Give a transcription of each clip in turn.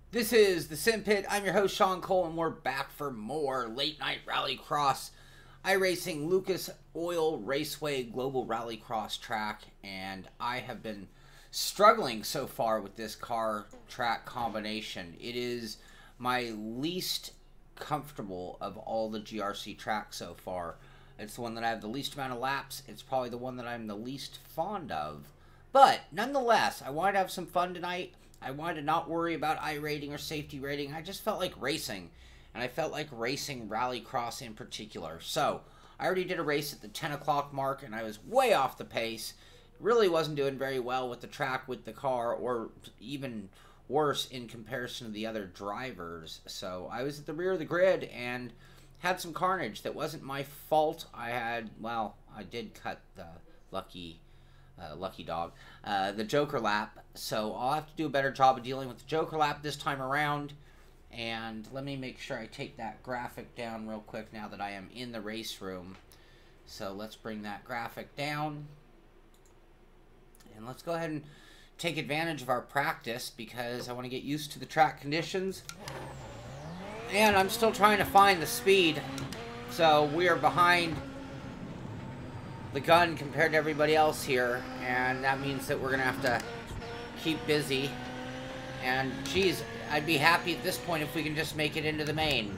This is the Simpit. I'm your host, Sean Cole, and we're back for more late night rallycross. iRacing Lucas Oil Raceway Global Rallycross track, and I have been struggling so far with this car track combination. It is my least comfortable of all the GRC tracks so far. It's the one that I have the least amount of laps. It's probably the one that I'm the least fond of. But nonetheless, I wanted to have some fun tonight. I wanted to not worry about iRating or safety rating. I just felt like racing. And I felt like racing rallycross in particular. So, I already did a race at the 10 o'clock mark, and I was way off the pace. Really wasn't doing very well with the track, with the car, or even worse in comparison to the other drivers. So, I was at the rear of the grid and had some carnage. That wasn't my fault. I did cut the lucky dog, the Joker lap, so I'll have to do a better job of dealing with the Joker lap this time around. And let me make sure I take that graphic down real quick now that I am in the race room. So let's bring that graphic down, and let's go ahead and take advantage of our practice, because I want to get used to the track conditions, and I'm still trying to find the speed. So we are behind the gun compared to everybody else here, and that means that we're gonna have to keep busy. And geez, I'd be happy at this point if we can just make it into the main.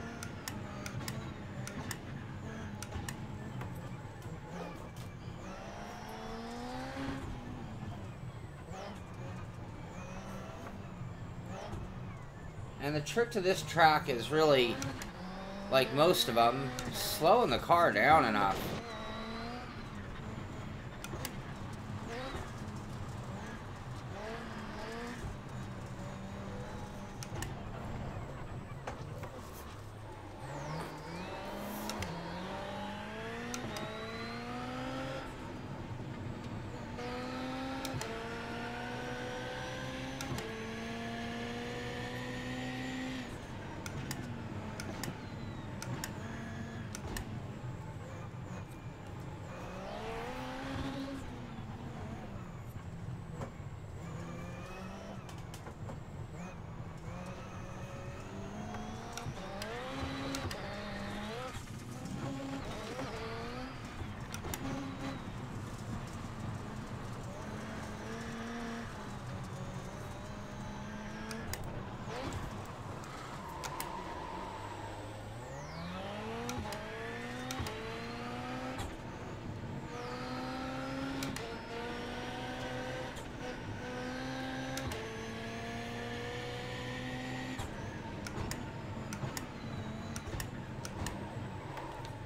And the trick to this track is really, like most of them, slowing the car down enough.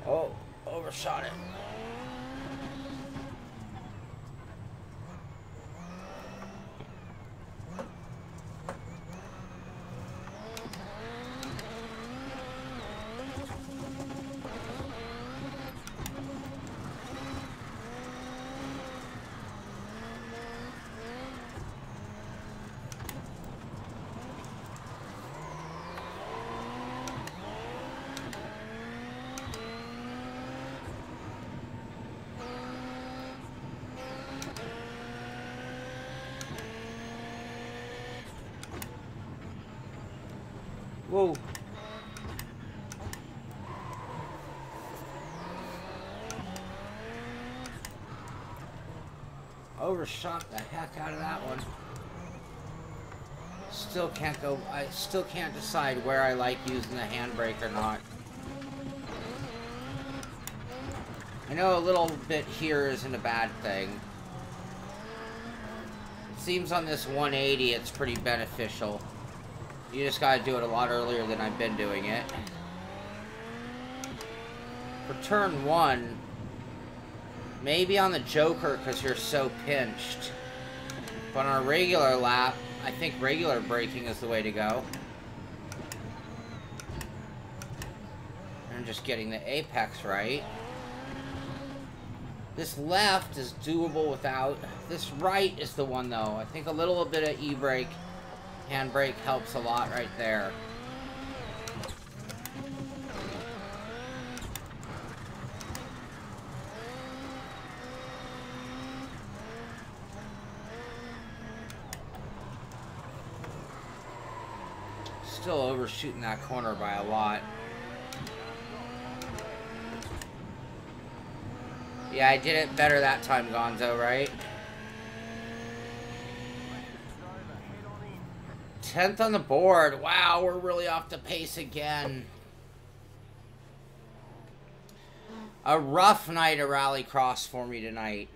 Oh, overshot it. Whoa. Overshot the heck out of that one. Still can't go, I still can't decide where I like using the handbrake or not. I know a little bit here isn't a bad thing. It seems on this 180 it's pretty beneficial. You just gotta do it a lot earlier than I've been doing it. For turn 1, maybe on the Joker because you're so pinched. But on a regular lap, I think regular braking is the way to go. And just getting the apex right. This left is doable without. This right is the one though. I think a little bit of e-brake, handbrake helps a lot right there. Still overshooting that corner by a lot. Yeah, I did it better that time, Gonzo, right? 10th on the board. Wow, we're really off the pace again. A rough night of Rallycross for me tonight.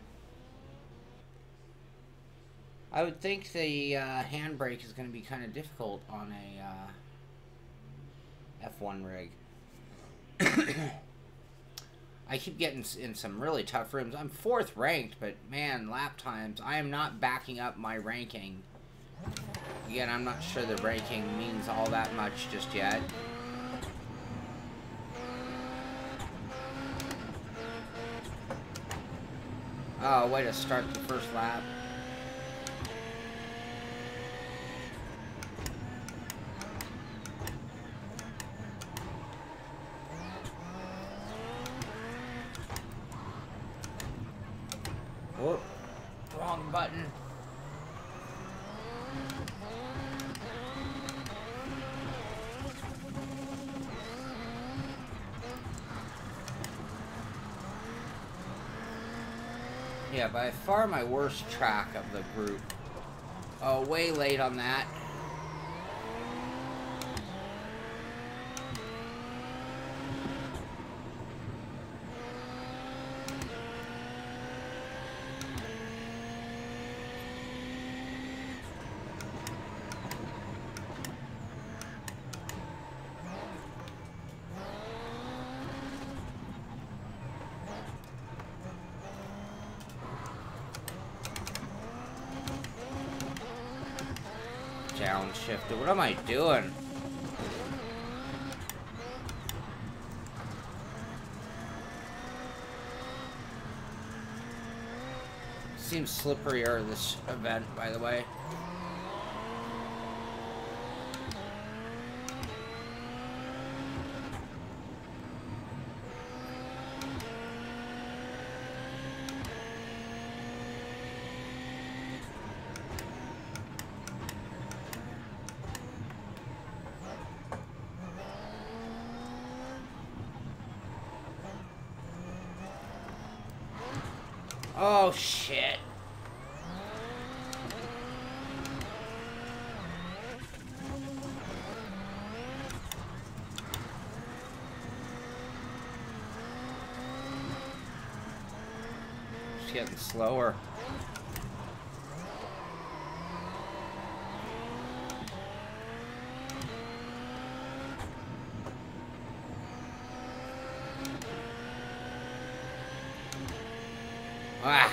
I would think the handbrake is going to be kind of difficult on a F1 rig. I keep getting in some really tough rims. I'm 4th ranked, but man, lap times, I am not backing up my ranking. Again, I'm not sure the ranking means all that much just yet. Oh, way to start the first lap. Whoop. Wrong button. Yeah, by far my worst track of the group. Oh, way late on that. Downshifted. What am I doing? Seems slipperier this event, by the way. Oh, shit. It's getting slower. Ah.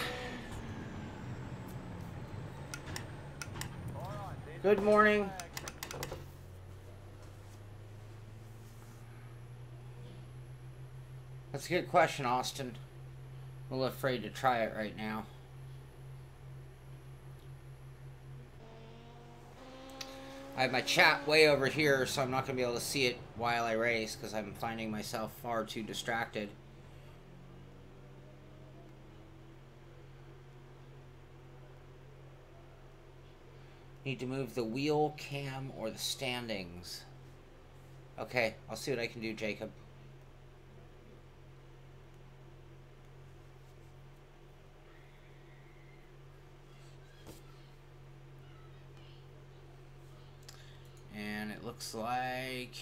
Good morning. That's a good question, Austin. I'm a little afraid to try it right now. I have my chat way over here, so I'm not going to be able to see it while I race because I'm finding myself far too distracted. Need to move the wheel, cam, or the standings. Okay, I'll see what I can do, Jacob. And it looks like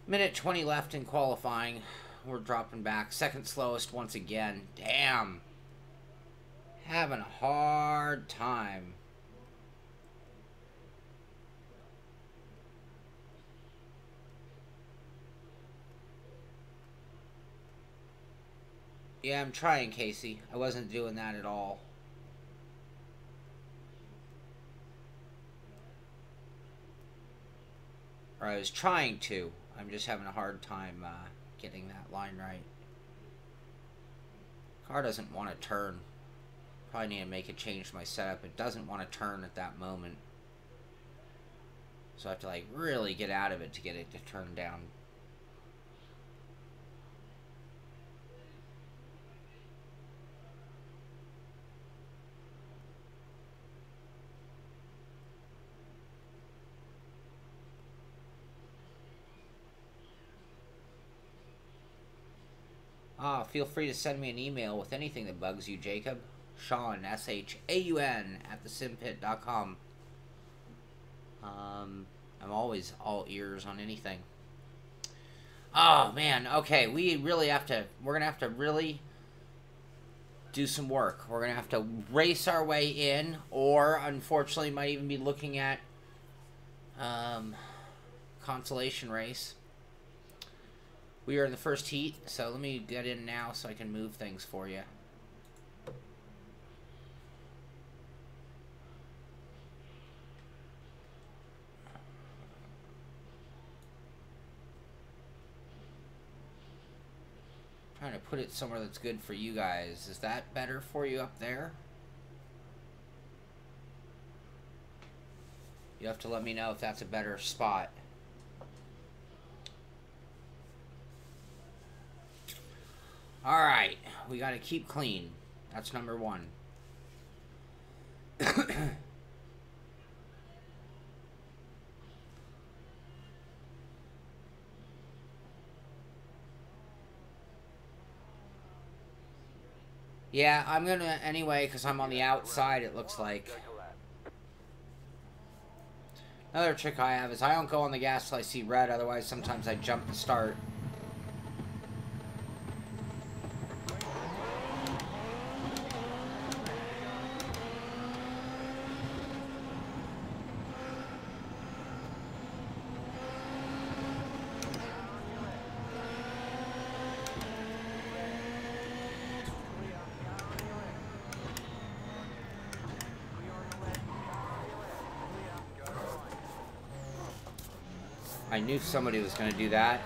minute 20 left in qualifying. We're dropping back. Second slowest once again. Damn. Having a hard time. Yeah, I'm trying, Casey. I wasn't doing that at all. Or I was trying to. I'm just having a hard time getting that line right. Car doesn't want to turn. Probably need to make a change to my setup. It doesn't want to turn at that moment. So I have to like really get out of it to get it to turn down. feel free to send me an email with anything that bugs you, Jacob. Sean, SHAUN, @thesimpit.com. I'm always all ears on anything. Oh, man. Okay, we really have to... We're going to have to really do some work. We're going to have to race our way in, or, unfortunately, might even be looking at Consolation race. We are in the first heat, so let me get in now so I can move things for you. Trying to put it somewhere that's good for you guys. Is that better for you up there? You have to let me know if that's a better spot. Alright, we gotta keep clean. That's number one. Yeah, I'm gonna anyway, because I'm on the outside, it looks like. Another trick I have is I don't go on the gas till I see red, otherwise sometimes I jump to start. I knew somebody was going to do that.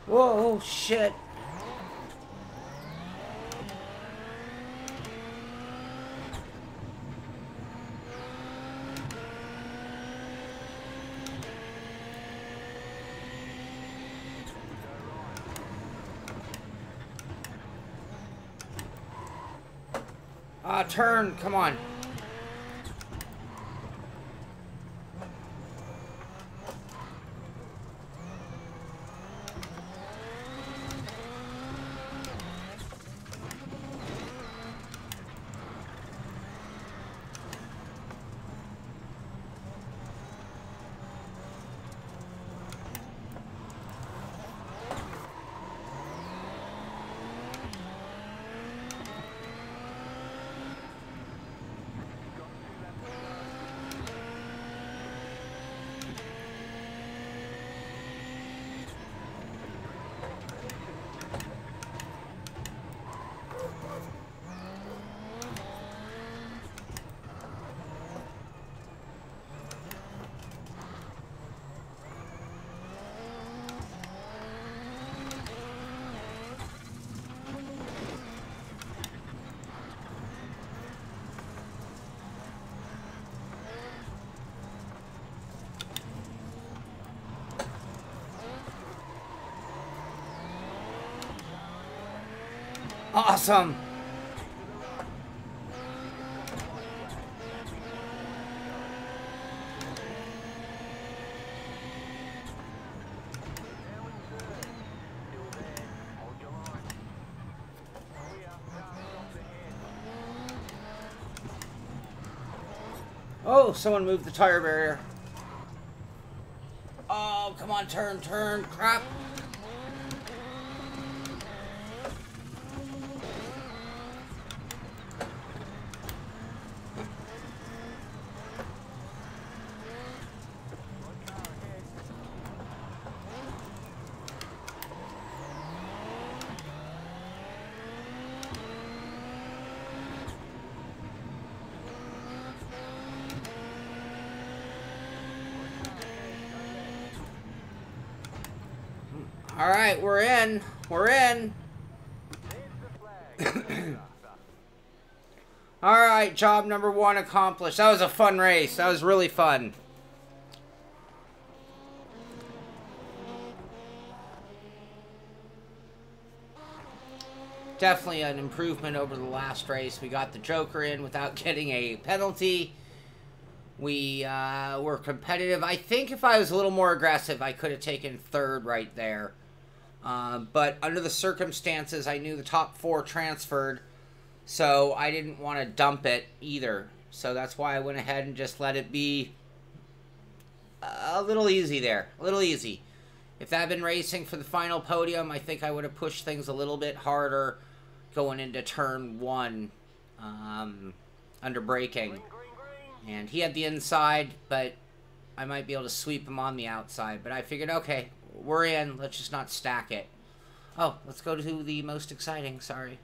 Whoa, shit. Turn, come on. Awesome. Oh, someone moved the tire barrier. Oh, come on, turn, crap. All right, we're in. We're in. All right, job number 1 accomplished. That was a fun race. That was really fun. Definitely an improvement over the last race. We got the Joker in without getting a penalty. We were competitive. I think if I was a little more aggressive, I could have taken 3rd right there. But under the circumstances, I knew the top 4 transferred, so I didn't want to dump it either. So that's why I went ahead and just let it be a little easy there. A little easy. If I had been racing for the final podium, I think I would have pushed things a little bit harder going into turn 1 under braking. And he had the inside, but I might be able to sweep him on the outside. But I figured, okay, we're in. Let's just not stack it. Oh, let's go to the most exciting. Sorry.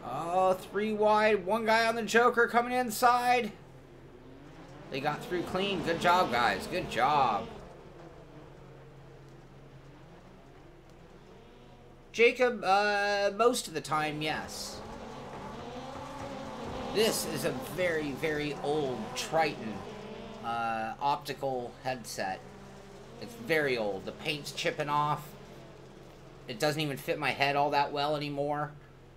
Oh, 3 wide. 1 guy on the Joker coming inside. They got through clean. Good job, guys. Good job. Jacob, most of the time, yes. This is a very, very old Triton optical headset. It's very old. The paint's chipping off. It doesn't even fit my head all that well anymore.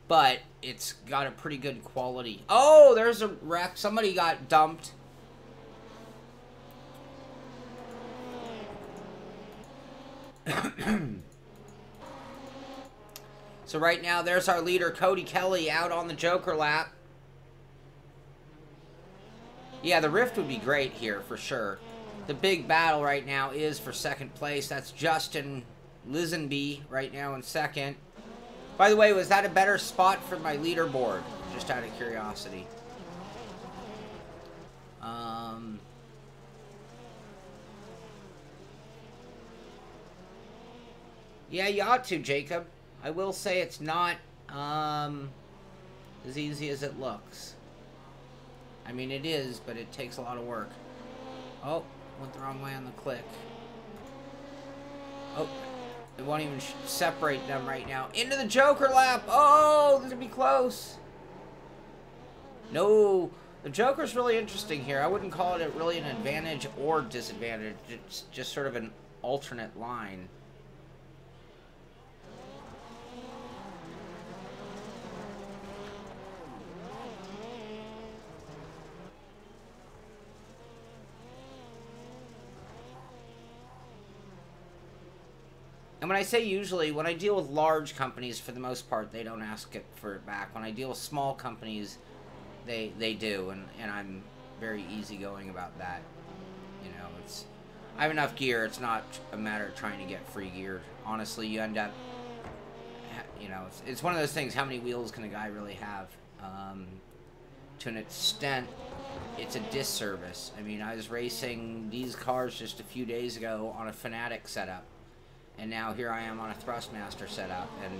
But it's got a pretty good quality. Oh, there's a wreck. Somebody got dumped. So right now, there's our leader, Cody Kelly, out on the Joker lap. Yeah, the Rift would be great here, for sure. The big battle right now is for 2nd place. That's Justin Lisenby right now in 2nd. By the way, was that a better spot for my leaderboard? Just out of curiosity. Yeah, you ought to, Jacob. I will say it's not as easy as it looks. I mean, it is, but it takes a lot of work. Oh, went the wrong way on the click. Oh, it won't even separate them right now. Into the Joker lap. Oh, this would be close. No, the Joker's really interesting here. I wouldn't call it really an advantage or disadvantage. It's just sort of an alternate line. And when I say usually, when I deal with large companies, for the most part, they don't ask it for it back. When I deal with small companies, they do, and I'm very easygoing about that. You know, I have enough gear. It's not a matter of trying to get free gear. Honestly, you end up, you know, it's one of those things. How many wheels can a guy really have? To an extent, it's a disservice. I mean, I was racing these cars just a few days ago on a Fanatic setup. And now here I am on a Thrustmaster setup, and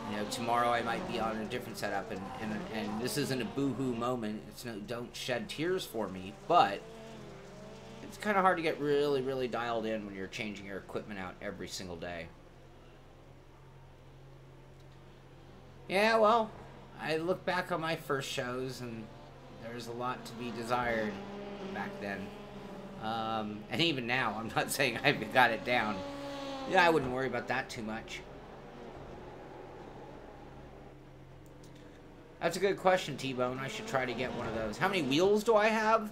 you know, tomorrow I might be on a different setup, and this isn't a boo-hoo moment. It's no, don't shed tears for me, but it's kind of hard to get really, really dialed in when you're changing your equipment out every single day. Yeah, well, I look back on my first shows, and there's a lot to be desired back then. And even now, I'm not saying I've got it down. Yeah, I wouldn't worry about that too much. That's a good question, T-Bone. I should try to get one of those. How many wheels do I have?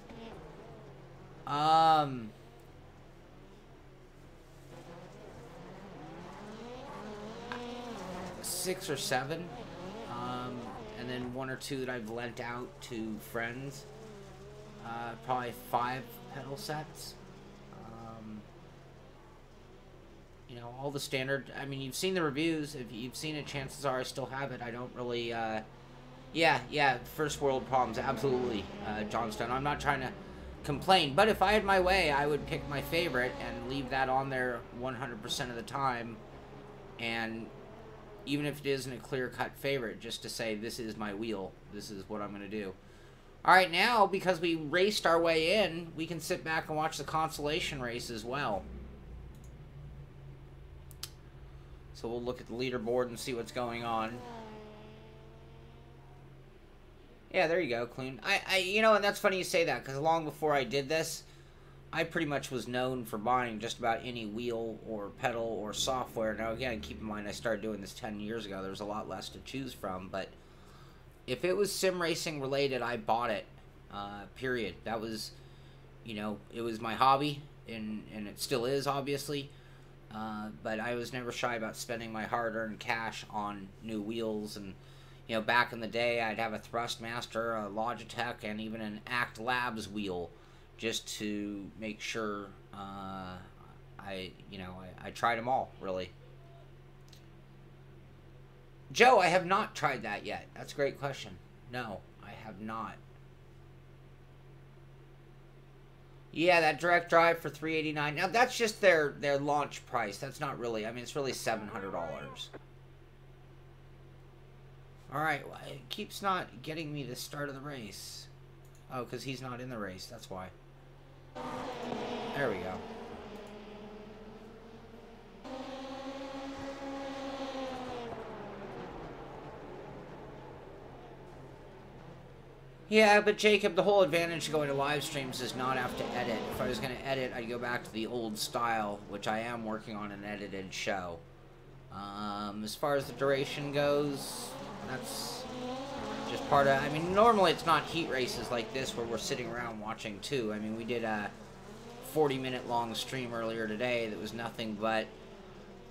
6 or 7. And and then 1 or 2 that I've lent out to friends. Probably 5 pedal sets. You know, all the standard. I mean, you've seen the reviews. If you've seen it, chances are I still have it. I don't really, yeah, first world problems, absolutely, Johnstone. I'm not trying to complain, but if I had my way, I would pick my favorite and leave that on there 100% of the time, and even if it isn't a clear-cut favorite, just to say, this is my wheel, this is what I'm going to do. Alright, now, because we raced our way in, we can sit back and watch the Consolation race as well. So we'll look at the leaderboard and see what's going on. Yeah, there you go, Clune. You know, and that's funny you say that, because long before I did this, I pretty much was known for buying just about any wheel or pedal or software. Now, again, keep in mind, I started doing this 10 years ago. There was a lot less to choose from, but if it was sim racing related, I bought it, period. That was, you know, it was my hobby, and it still is, obviously. But I was never shy about spending my hard-earned cash on new wheels. And, you know, back in the day, I'd have a Thrustmaster, a Logitech, and even an Act Labs wheel, just to make sure I tried them all, really. Joe, I have not tried that yet. That's a great question. No, I have not. Yeah, that direct drive for $389. Now, that's just their launch price. That's not really, I mean, it's really $700. Alright, well, it keeps not getting me the start of the race. Oh, because he's not in the race, that's why. There we go. Yeah, but Jacob, the whole advantage of going to live streams is not have to edit. If I was going to edit, I'd go back to the old style, which I am working on an edited show. As far as the duration goes, that's just part of... I mean, normally it's not heat races like this where we're sitting around watching too. I mean, we did a 40-minute long stream earlier today that was nothing but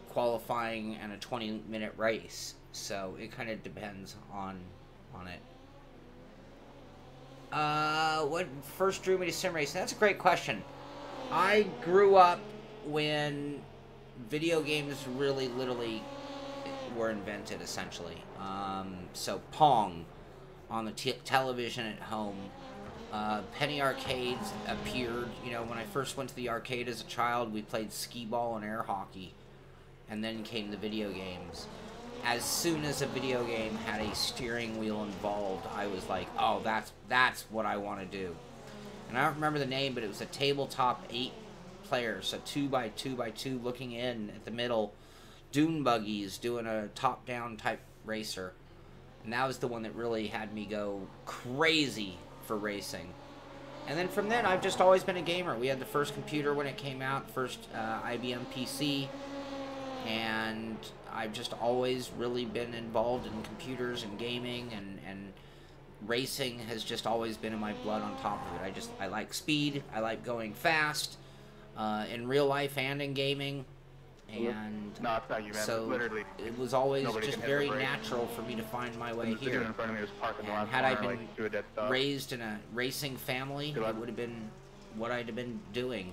qualifying and a 20-minute race. So it kind of depends on it. What first drew me to sim racing? That's a great question. I grew up when video games really literally were invented, essentially. So Pong on the television at home. Penny arcades appeared. You know, when I first went to the arcade as a child, we played skee-ball and air hockey. And then came the video games. As soon as a video game had a steering wheel involved, I was like, oh, that's what I want to do. And I don't remember the name, but it was a tabletop 8 players, so 2x2x2 looking in at the middle, dune buggies doing a top-down type racer. And that was the one that really had me go crazy for racing. And then from then, I've just always been a gamer. We had the first computer when it came out, first IBM PC, and I've just always really been involved in computers and gaming, and racing has just always been in my blood on top of it. I like speed, I like going fast, in real life and in gaming, and no, it's not you, man. so literally, it was always just very natural for me to find my way here. In front of me was parked in the And last had I corner, been like, raised in a racing family, it would have been what I'd have been doing.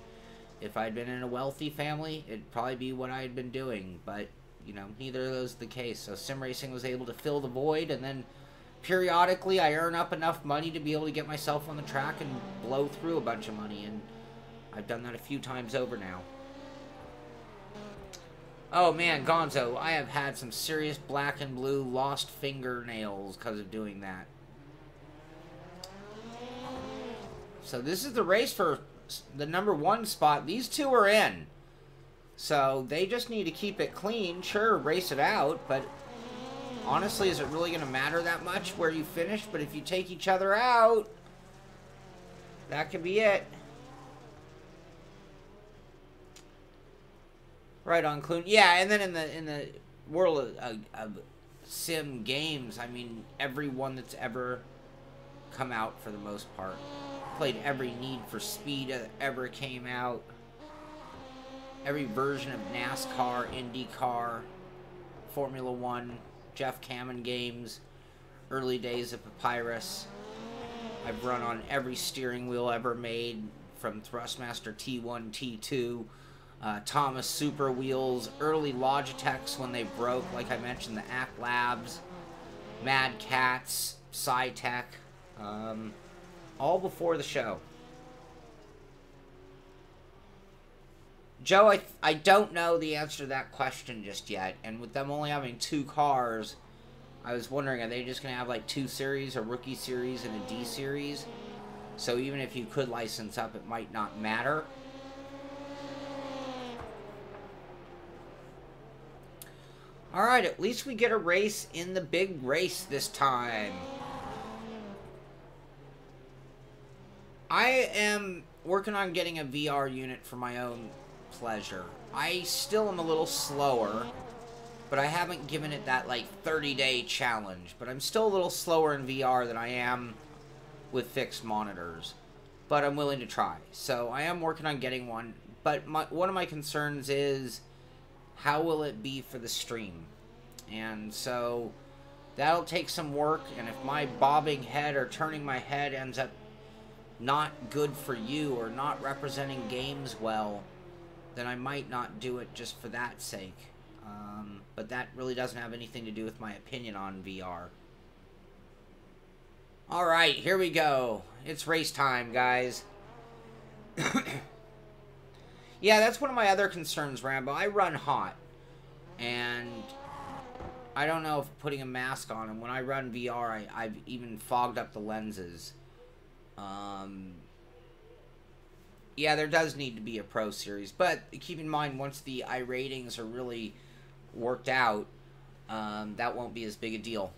If I'd been in a wealthy family, it'd probably be what I'd been doing, but you know, neither of those is the case. So sim racing was able to fill the void, and then periodically I earn up enough money to be able to get myself on the track and blow through a bunch of money, and I've done that a few times over now. Oh man, Gonzo, I have had some serious black and blue lost fingernails because of doing that. So this is the race for the #1 spot. These two are in. So they just need to keep it clean. Sure, race it out, but honestly, is it really going to matter that much where you finish? But if you take each other out, that could be it. Right on, Clune. Yeah, and then in the world of sim games, I mean, everyone that's ever come out for the most part. Played every Need for Speed that ever came out. Every version of NASCAR, IndyCar, Formula 1, Jeff Cameron games, early days of Papyrus. I've run on every steering wheel ever made, from Thrustmaster T1, T2, Thomas Super Wheels, early Logitechs when they broke, like I mentioned, the Act Labs, Mad Cats, SciTech, all before the show. Joe, I don't know the answer to that question just yet, and with them only having 2 cars, I was wondering, are they just going to have like 2 series, a Rookie Series and a D Series? So even if you could license up, it might not matter. Alright, at least we get a race in the big race this time. I am working on getting a VR unit for my own pleasure. I still am a little slower, but I haven't given it that like 30-day challenge. But I'm still a little slower in VR than I am with fixed monitors. But I'm willing to try. So I am working on getting one. But one of my concerns is, how will it be for the stream? And so that'll take some work. And if my bobbing head or turning my head ends up not good for you or not representing games well, then I might not do it just for that sake. But that really doesn't have anything to do with my opinion on VR. Alright, here we go. It's race time, guys. Yeah, that's one of my other concerns, Rambo. I run hot. And I don't know if putting a mask on, and when I run VR, I've even fogged up the lenses. Yeah, there does need to be a Pro Series, but keep in mind, once the iRatings are really worked out, that won't be as big a deal.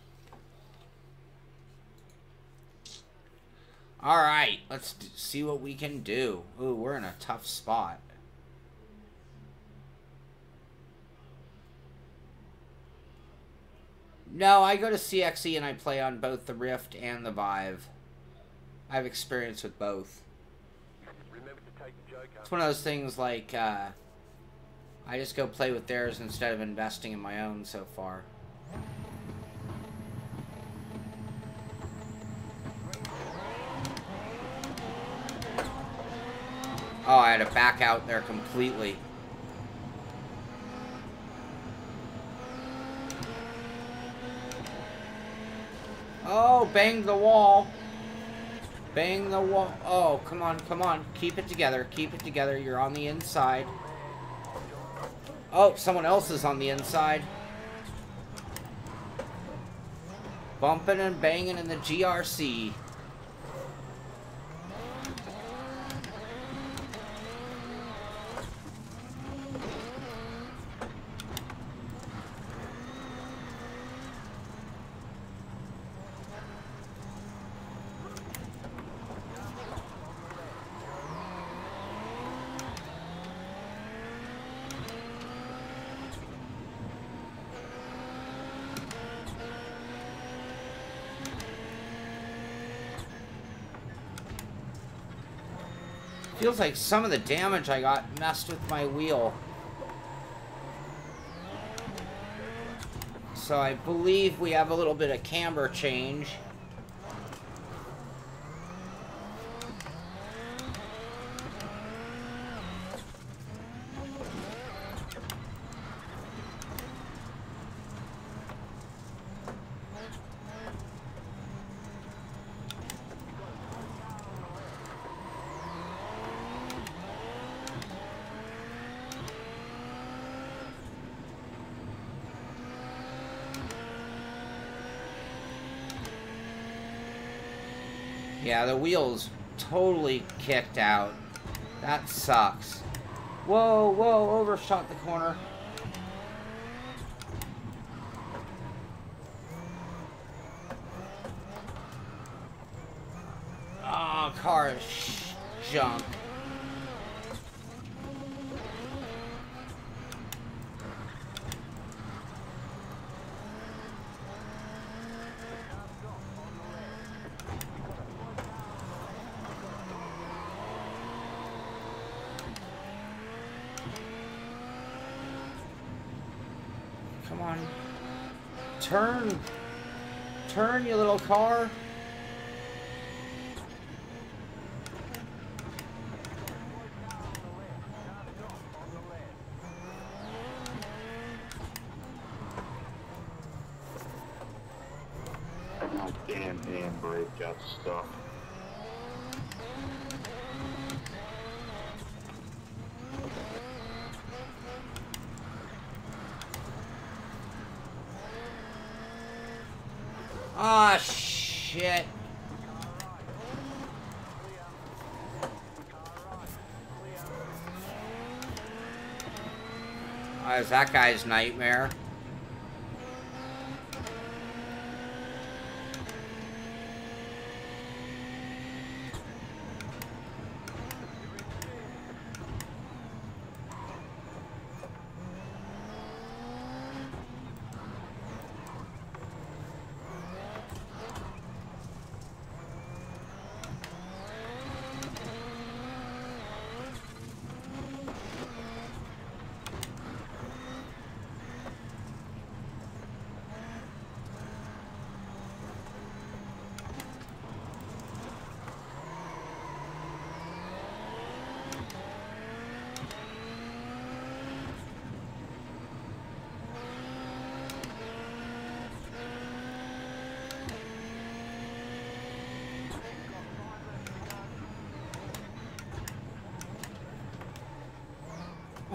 Alright, let's see what we can do. Ooh, we're in a tough spot. No, I go to CXE and I play on both the Rift and the Vive. I have experience with both. It's one of those things like, I just go play with theirs instead of investing in my own so far. Oh, I had to back out there completely. Oh, bang the wall. Bang the wall. Oh, come on, come on. Keep it together. Keep it together. You're on the inside. Oh, someone else is on the inside. Bumping and banging in the GRC. Feels like some of the damage I got messed with my wheel. So I believe we have a little bit of camber change. Yeah, the wheel's totally kicked out. That sucks. Whoa, whoa, overshot the corner. Oh, car is junk. turn, you little car. My damn handbrake got stuck. Ah, shit. Oh, is that guy's nightmare?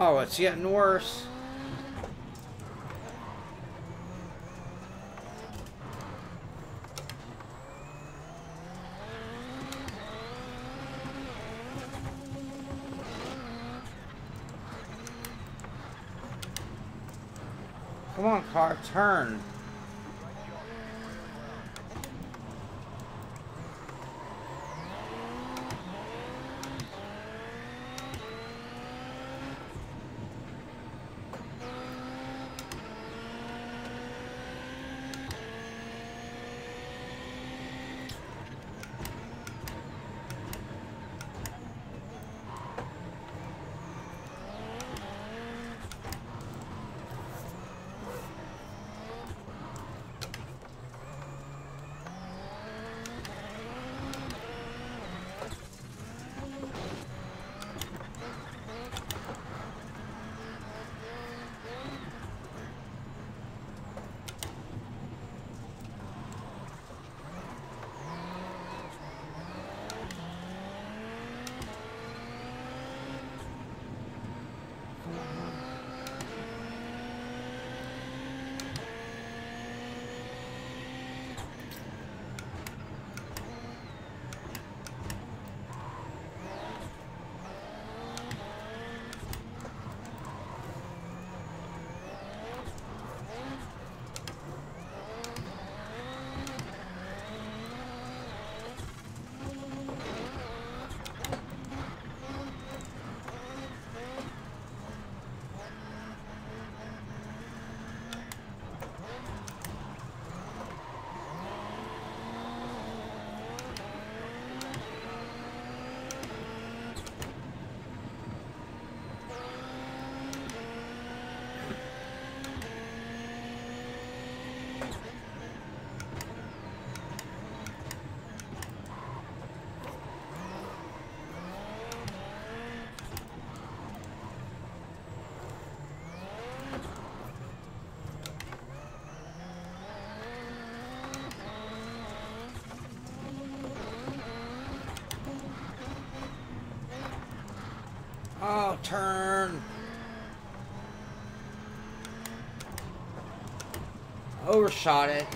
Oh, it's getting worse. Come on, car, turn. Oh, turn. Overshot it.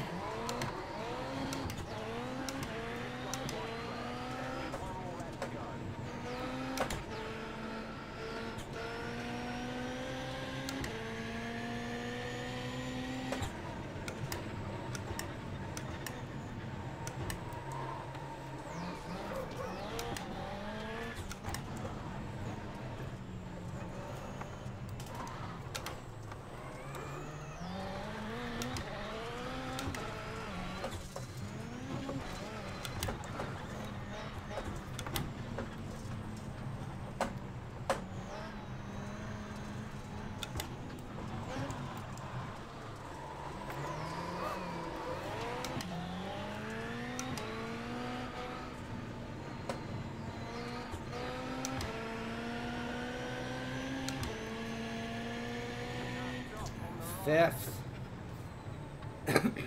5th.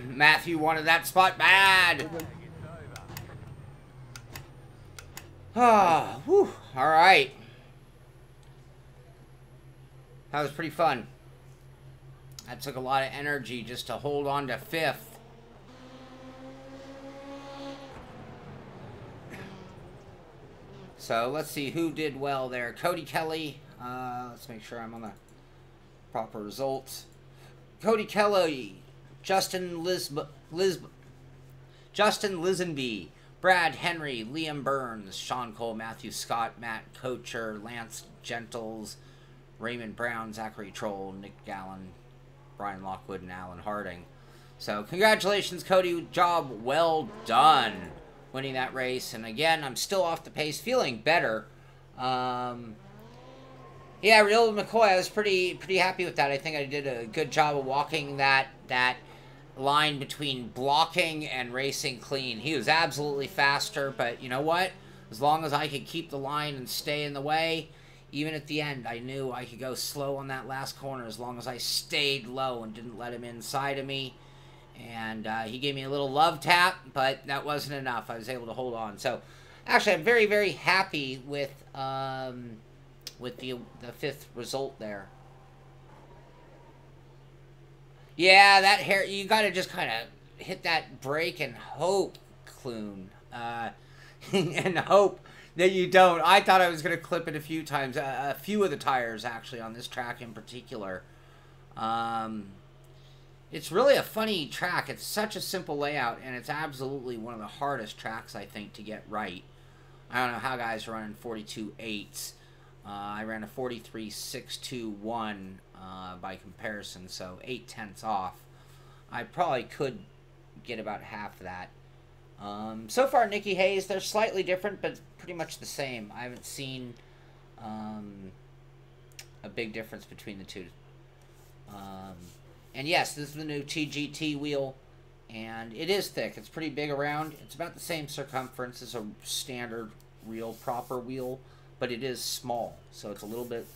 Matthew wanted that spot bad. Ah, whew. All right. That was pretty fun. That took a lot of energy just to hold on to 5th. So let's see who did well there. Cody Kelly. Let's make sure I'm on the proper results. Cody Kelly, Justin Lisenby, Brad Henry, Liam Burns, Sean Cole, Matthew Scott, Matt Kocher, Lance Gentles, Raymond Brown, Zachary Troll, Nick Gallen, Brian Lockwood, and Alan Harding. So congratulations, Cody. Job well done winning that race. And again, I'm still off the pace, feeling better. Yeah, Real McCoy, I was pretty happy with that. I think I did a good job of walking that line between blocking and racing clean. He was absolutely faster, but you know what? As long as I could keep the line and stay in the way, even at the end, I knew I could go slow on that last corner as long as I stayed low and didn't let him inside of me. And he gave me a little love tap, but that wasn't enough. I was able to hold on. So, actually, I'm very, very happy with the 5th result there. Yeah, that hair, you got to just kind of hit that brake and hope, Clune. And hope that you don't. I thought I was going to clip it a few times. A few of the tires, actually, on this track in particular. It's really a funny track. It's such a simple layout, and it's absolutely one of the hardest tracks, I think, to get right. I don't know how guys are running 42.8s. I ran a 43.621 by comparison, so 0.8 off. I probably could get about half of that. So far, Nikki Hayes, they're slightly different, but pretty much the same. I haven't seen a big difference between the two. And yes, this is the new T-GT wheel, and it is thick. It's pretty big around. It's about the same circumference as a standard real proper wheel, but it is small, so it's a little bit,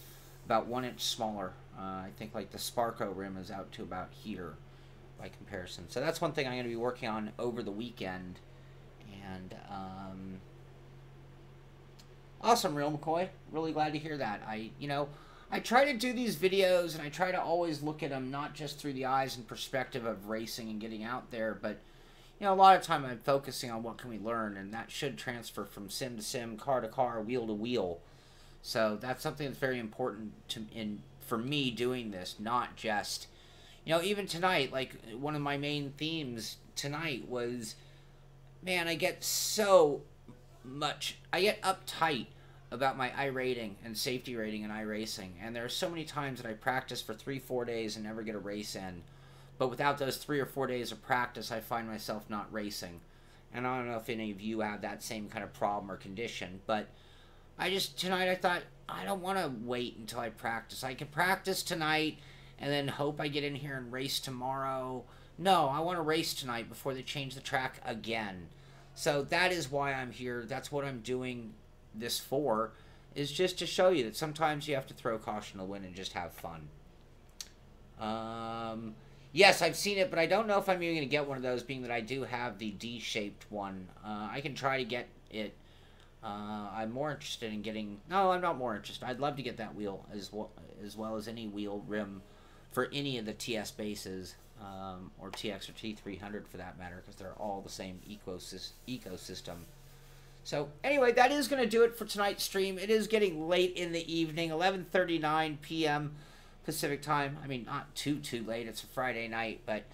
about 1 inch smaller. I think like the Sparco rim is out to about here by comparison. So that's one thing I'm going to be working on over the weekend. And awesome, Real McCoy. Really glad to hear that. I try to do these videos, and I try to always look at them not just through the eyes and perspective of racing and getting out there, but a lot of time I'm focusing on what can we learn, and that should transfer from sim to sim, car to car, wheel to wheel. So that's something that's very important for me doing this, not just, even tonight, like one of my main themes tonight was, man, I get uptight about my iRating and safety rating in iRacing, and there are so many times that I practice for 3-4 days and never get a race in. But without those 3 or 4 days of practice, I find myself not racing. And I don't know if any of you have that same kind of problem or condition, but tonight I thought, I don't want to wait until I practice. I can practice tonight and then hope I get in here and race tomorrow. No, I want to race tonight before they change the track again. So that is why I'm here. That's what I'm doing this for, is just to show you that sometimes you have to throw caution to the wind and just have fun. Yes, I've seen it, but I don't know if I'm even going to get one of those, being that I do have the D-shaped one. I can try to get it. I'm more interested in getting... No, I'm not more interested. I'd love to get that wheel as well as any wheel rim for any of the TS bases, or TX or T300 for that matter, because they're all the same ecosystem. So, anyway, that is going to do it for tonight's stream. It is getting late in the evening, 11:39 p.m. Pacific time. I mean, not too late. It's a Friday night, but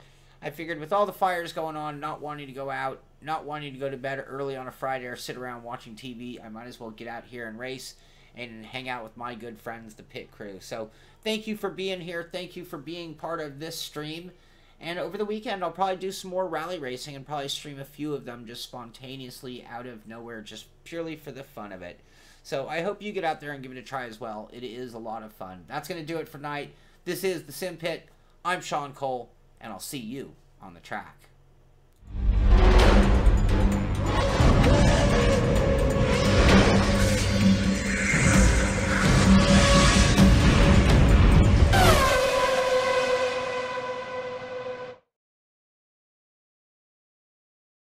I figured with all the fires going on, not wanting to go out, not wanting to go to bed early on a Friday or sit around watching TV, I might as well get out here and race and hang out with my good friends, the pit crew. So, thank you for being here. Thank you for being part of this stream. And over the weekend, I'll probably do some more rally racing and probably stream a few of them just spontaneously out of nowhere, just purely for the fun of it. So I hope you get out there and give it a try as well. It is a lot of fun. That's going to do it for tonight. This is the Simpit. I'm Sean Cole, and I'll see you on the track.